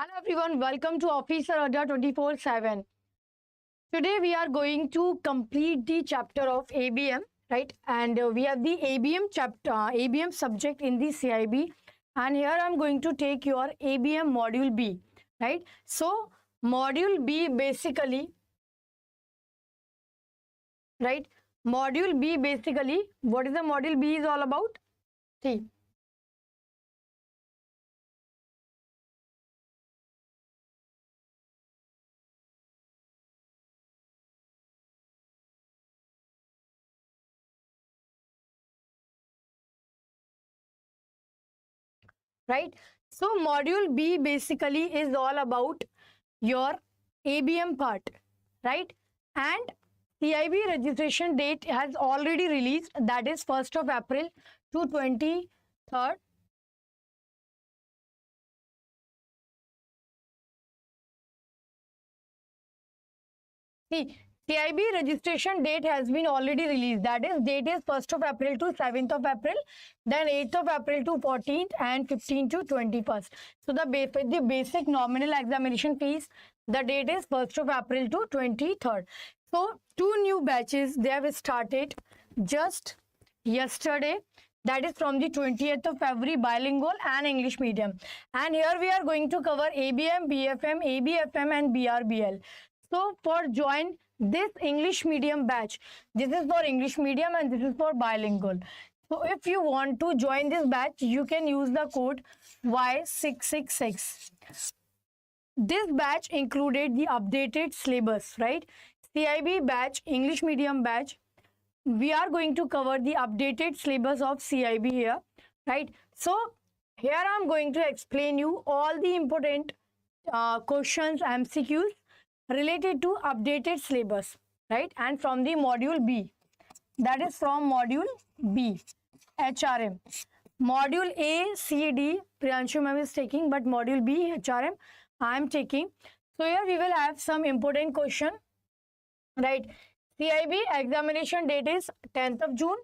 Hello everyone, welcome to Officer Adda 24/7. Today we are going to complete the chapter of ABM, right? And we have the ABM chapter, ABM subject in the CIB. And here I am going to take your ABM module B, right? So module B basically, right? Module B basically, what is the module B is all about? See. Right, so module B basically is all about your ABM part, right? And CIB registration date has already released, that is 1st of April to 23rd. See, CIB registration date has been already released. That is, date is 1st of April to 7th of April, then 8th of April to 14th, and 15th to 21st. So the basic nominal examination fees, the date is 1st of April to 23rd. So two new batches, they have started just yesterday. That is from the 20th of February, bilingual and English medium. And here we are going to cover ABM, BFM, ABFM and BRBL. So for join this English medium batch, this is for English medium and this is for bilingual. So if you want to join this batch, you can use the code Y666. This batch included the updated syllabus, right? CIB batch, English medium batch. We are going to cover the updated syllabus of CIB here, right? So here I am going to explain you all the important questions, MCQs related to updated syllabus, right? And from the module B, that is from module B, HRM. Module A, C, D, Priyanshu ma'am is taking, but module B, HRM, I am taking. So here we will have some important question, right? CIB examination date is 10th of June,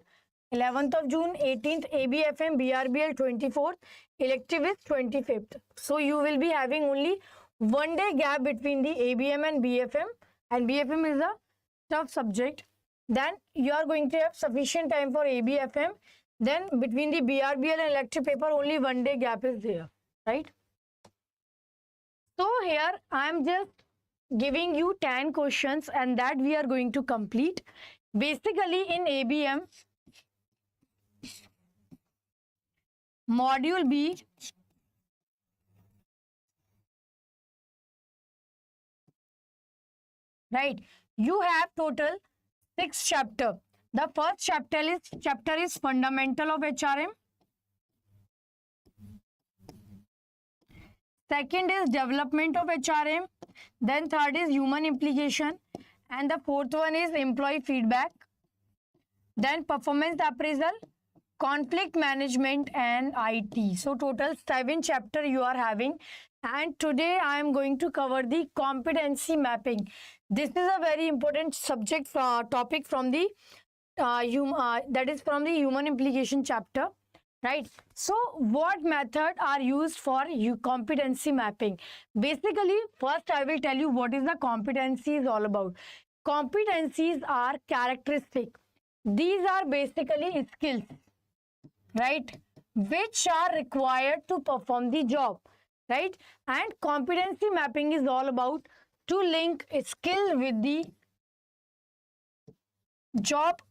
11th of June, 18th, ABFM, BRBL 24th, elective is 25th. So you will be having only 1 day gap between the ABM and BFM is a tough subject. Then you are going to have sufficient time for ABFM. Then between the BRBL and elective paper, only 1 day gap is there, right? So here I am just giving you 10 questions and that we are going to complete. Basically in ABM, module B, right, you have total 6 chapters. The first chapter is fundamental of HRM. Second is development of HRM. Then third is human implication. And the fourth one is employee feedback. Then performance appraisal, conflict management and IT. So total 7 chapters you are having. And today I am going to cover the competency mapping. This is a very important subject topic from the that is from the human implication chapter, right? So what method are used for competency mapping? Basically, first I will tell you what is the competency is all about. Competencies are characteristics. These are basically skills, right, which are required to perform the job, right? And competency mapping is all about to link a skill with the job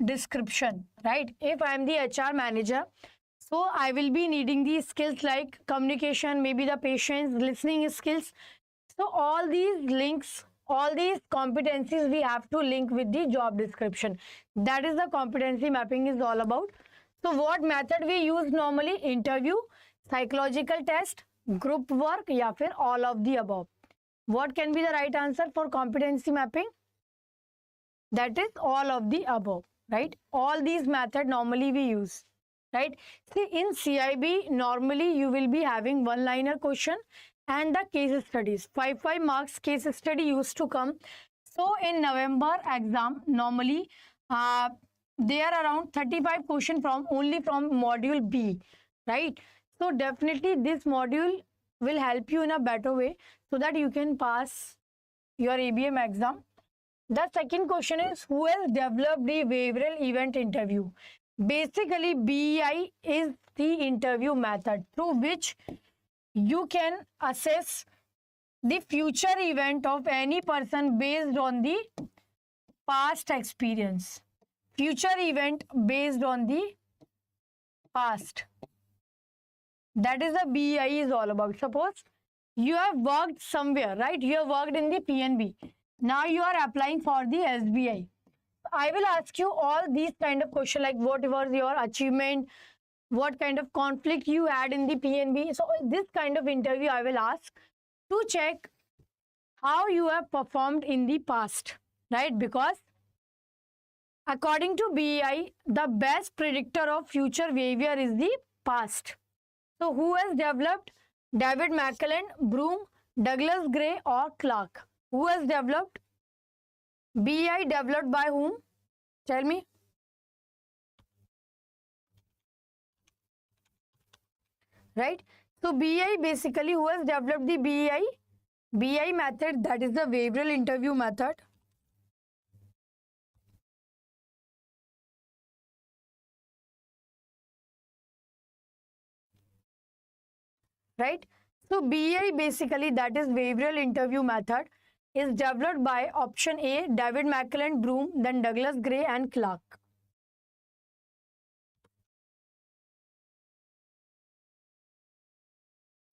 description, right? If I am the HR manager, so I will be needing these skills like communication, maybe the patience, listening skills. So all these links, all these competencies we have to link with the job description. That is the competency mapping is all about. So what method we use normally? Interview, psychological test, group work, या फिर all of the above. What can be the right answer for competency mapping? That is all of the above, right? All these methods normally we use, right? See, in CIB, normally you will be having one-liner question and the case studies. 5 marks case study used to come. So in November exam, normally there are around 35 questions only from module B, right? So definitely this module will help you in a better way so that you can pass your ABM exam. The second question is, who has developed the behavioral event interview? Basically, BEI is the interview method through which you can assess the future event of any person based on the past experience. Future event based on the past. That is the BEI is all about. Suppose you have worked somewhere, right? You have worked in the PNB. Now you are applying for the SBI. I will ask you all these kind of questions like what was your achievement, what kind of conflict you had in the PNB. So this kind of interview I will ask to check how you have performed in the past, right? Because according to BEI, the best predictor of future behavior is the past. So who has developed? David McClelland, Broom, Douglas Gray or Clark? Who has developed? BEI developed by whom? Tell me. Right? So BEI basically, who has developed the BEI? BEI method, that is the behavioral interview method. Right? So BEI basically, that is behavioral interview method, is developed by option A, David McClelland, Broom, then Douglas Gray and Clark.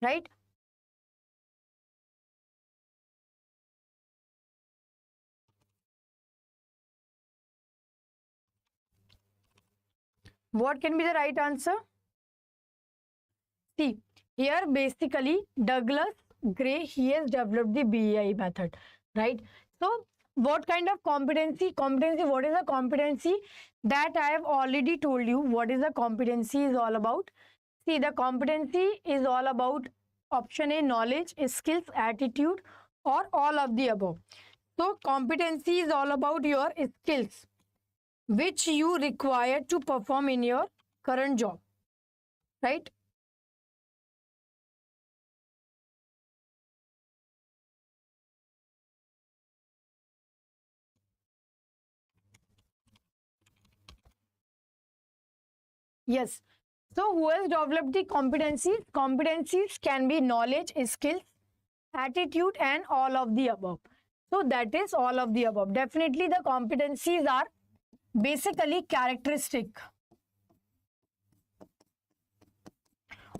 Right? What can be the right answer? See, here basically Douglas Gray, he has developed the BEI method, right? So what kind of competency? Competency, what is a competency? That I have already told you what is the competency is all about. See, the competency is all about option A, knowledge, skills, attitude, or all of the above. So competency is all about your skills which you require to perform in your current job, right? Yes. So who has developed the competencies? Competencies can be knowledge, skills, attitude and all of the above. So that is all of the above. Definitely the competencies are basically characteristic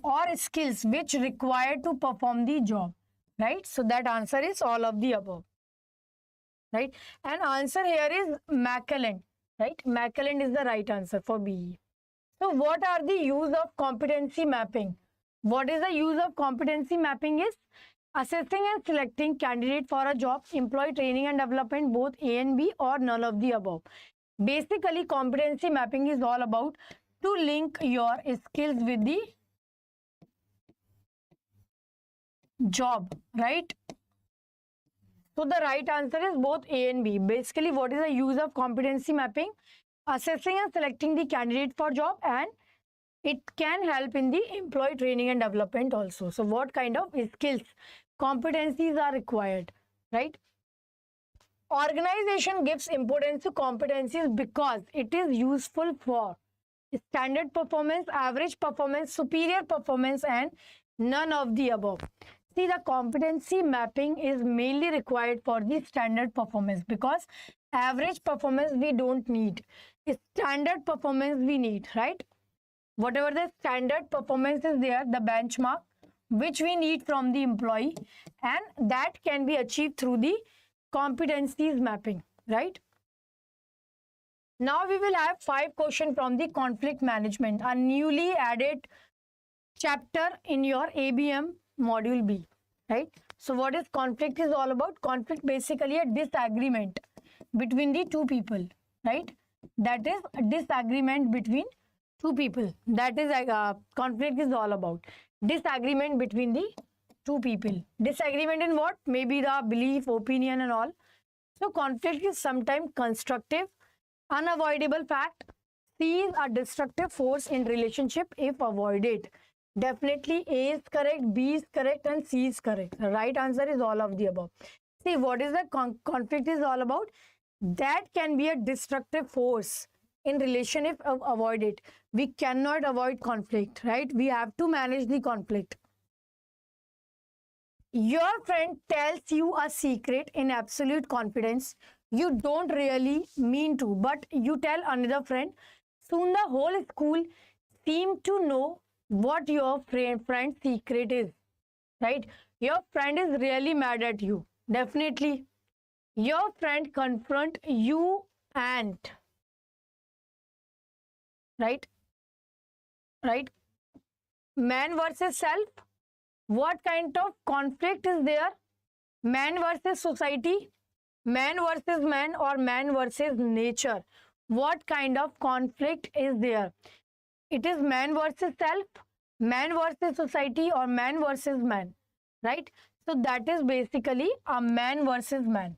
or skills which required to perform the job, right? So that answer is all of the above, right? And answer here is McClelland, right? McClelland is the right answer for BE. So what are the use of competency mapping? What is the use of competency mapping is assessing and selecting candidate for a job, employee training and development, both A and B or none of the above. Basically, competency mapping is all about to link your skills with the job, right? So the right answer is both A and B. Basically, what is the use of competency mapping? Assessing and selecting the candidate for job, and it can help in the employee training and development also. So what kind of skills, competencies are required, right? Organization gives importance to competencies because it is useful for standard performance, average performance, superior performance, and none of the above. See, the competency mapping is mainly required for the standard performance because average performance we don't need. Standard performance we need, right? Whatever the standard performance is there, the benchmark which we need from the employee, and that can be achieved through the competencies mapping, right? Now we will have 5 questions from the conflict management, a newly added chapter in your ABM module B, right? So what is conflict is all about? Conflict basically a disagreement between the two people, right? That is a disagreement between two people. That is conflict is all about disagreement between the two people. Disagreement in what? Maybe the belief, opinion and all. So conflict is sometimes constructive, unavoidable fact, sees a destructive force in relationship if avoided. Definitely A is correct, B is correct, and C is correct. The right answer is all of the above. See, what is the conflict is all about? That can be a destructive force in relation if avoid it. We cannot avoid conflict, right? We have to manage the conflict. Your friend tells you a secret in absolute confidence. You don't really mean to, but you tell another friend. Soon the whole school seem to know what your friend's secret is, right? Your friend is really mad at you. Definitely. Your friend confront you and, right? Right? Man versus self. What kind of conflict is there? Man versus society, man versus man, or man versus nature? What kind of conflict is there? It is man versus self, man versus society, or man versus man, right? So that is basically a man versus man.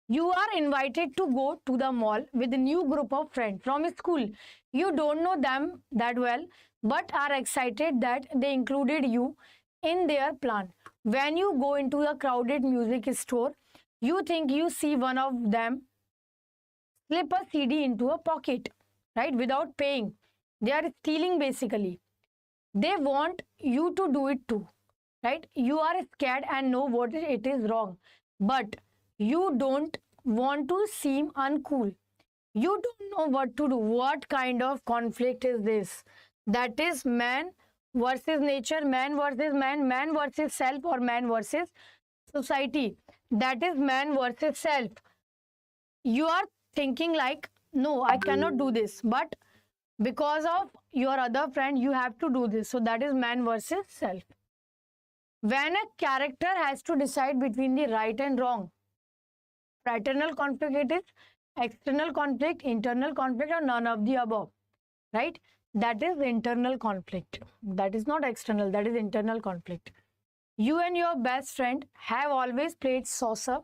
You are invited to go to the mall with a new group of friends from school. You don't know them that well, but are excited that they included you in their plan. When you go into a crowded music store, you think you see one of them slip a CD into a pocket, right, without paying. They are stealing basically. They want you to do it too, right? You are scared and know what it is wrong, but you don't want to seem uncool. You don't know what to do. What kind of conflict is this? That is man versus nature, man versus man, man versus self, or man versus society. That is man versus self. You are thinking like, no, I cannot do this, but because of your other friend, you have to do this. So that is man versus self. When a character has to decide between the right and wrong, fraternal conflict it is, external conflict, internal conflict, or none of the above, right? That is internal conflict. That is not external, that is internal conflict. You and your best friend have always played saucer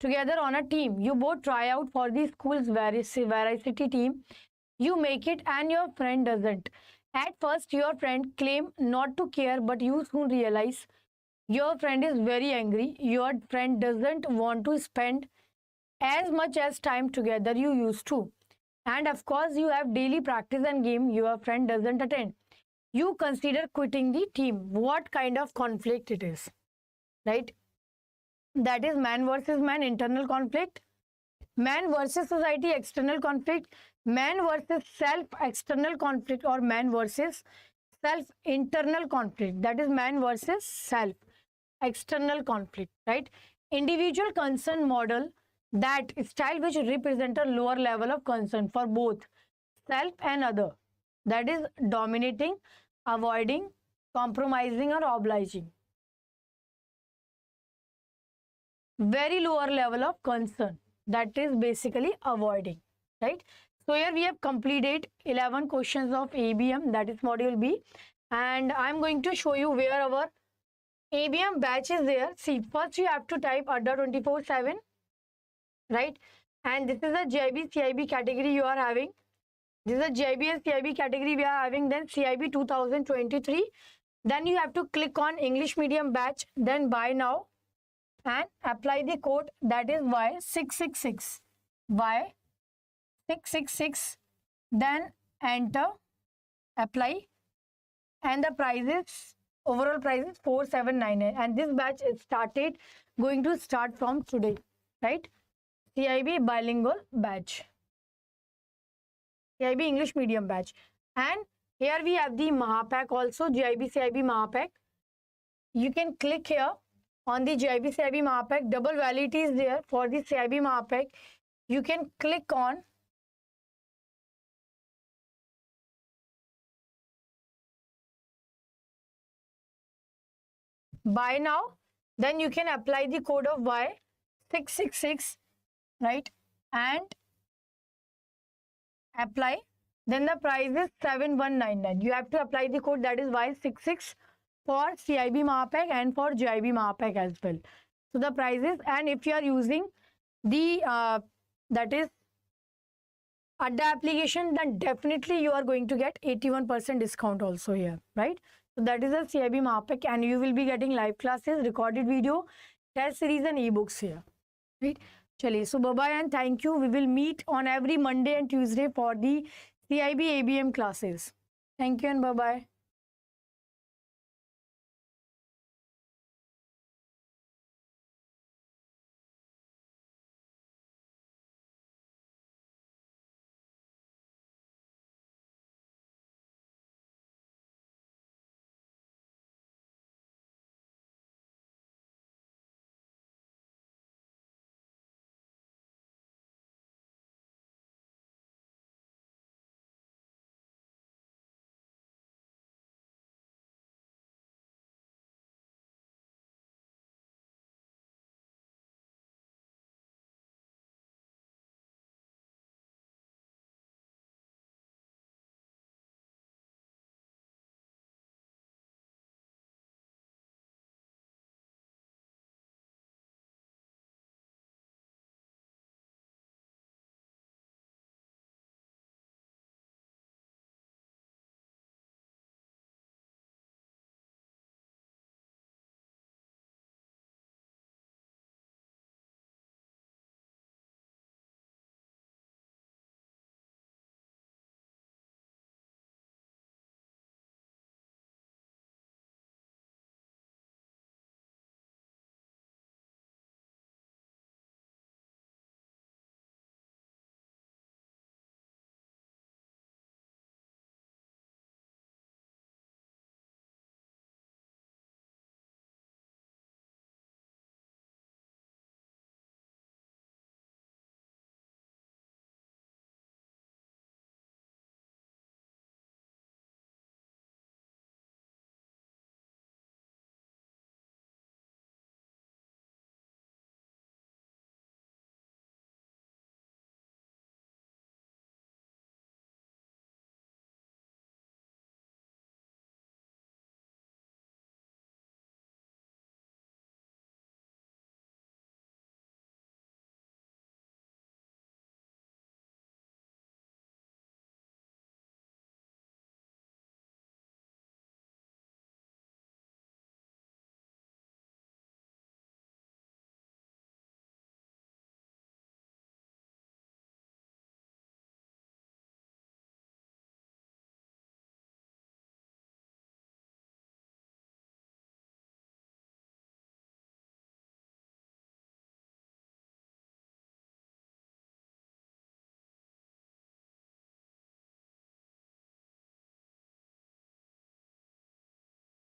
together on a team. You both try out for the school's varsity team. You make it and your friend doesn't. At first, your friend claimed not to care, but you soon realize your friend is very angry. Your friend doesn't want to spend as much as time together you used to. And of course, you have daily practice and game your friend doesn't attend. You consider quitting the team. What kind of conflict it is, right? That is man versus man, internal conflict. Man versus society, external conflict. Man versus self, external conflict, or man versus self, internal conflict. That is man versus self, external conflict, right? Individual concern model, that style which represent a lower level of concern for both self and other. That is dominating, avoiding, compromising, or obliging. Very lower level of concern. That is basically avoiding, right? So here we have completed 11 questions of ABM, that is module B, and I'm going to show you where our ABM batch is there. See, first you have to type Adda 24/7, right? And this is a GIB CIB category you are having. This is a GIB and CIB category we are having. Then CIB 2023. Then you have to click on English medium batch. Then buy now and apply the code, that is Y666. Y666. Then enter, apply, and the price is, overall price is 4799, and this batch is going to start from today, right? CIB bilingual batch, CIB English medium batch. And here we have the Mahapack also, GIB CIB Mahapack. You can click here on the GIB CIB Mahapack. Double validity is there for the CIB Mahapack. You can click on buy now. Then you can apply the code of Y666, right? And apply. Then the price is 7199. You have to apply the code, that is Y66 for CIB Mahapack and for GIB Mahapack as well. So the price is, and if you are using the that is Adda application, then definitely you are going to get 81% discount also here, right? So that is a CIB Mahapak, and you will be getting live classes, recorded video, test series and ebooks here, right? Chaliye, so bye-bye and thank you. We will meet on every Monday and Tuesday for the CIB ABM classes. Thank you and bye-bye.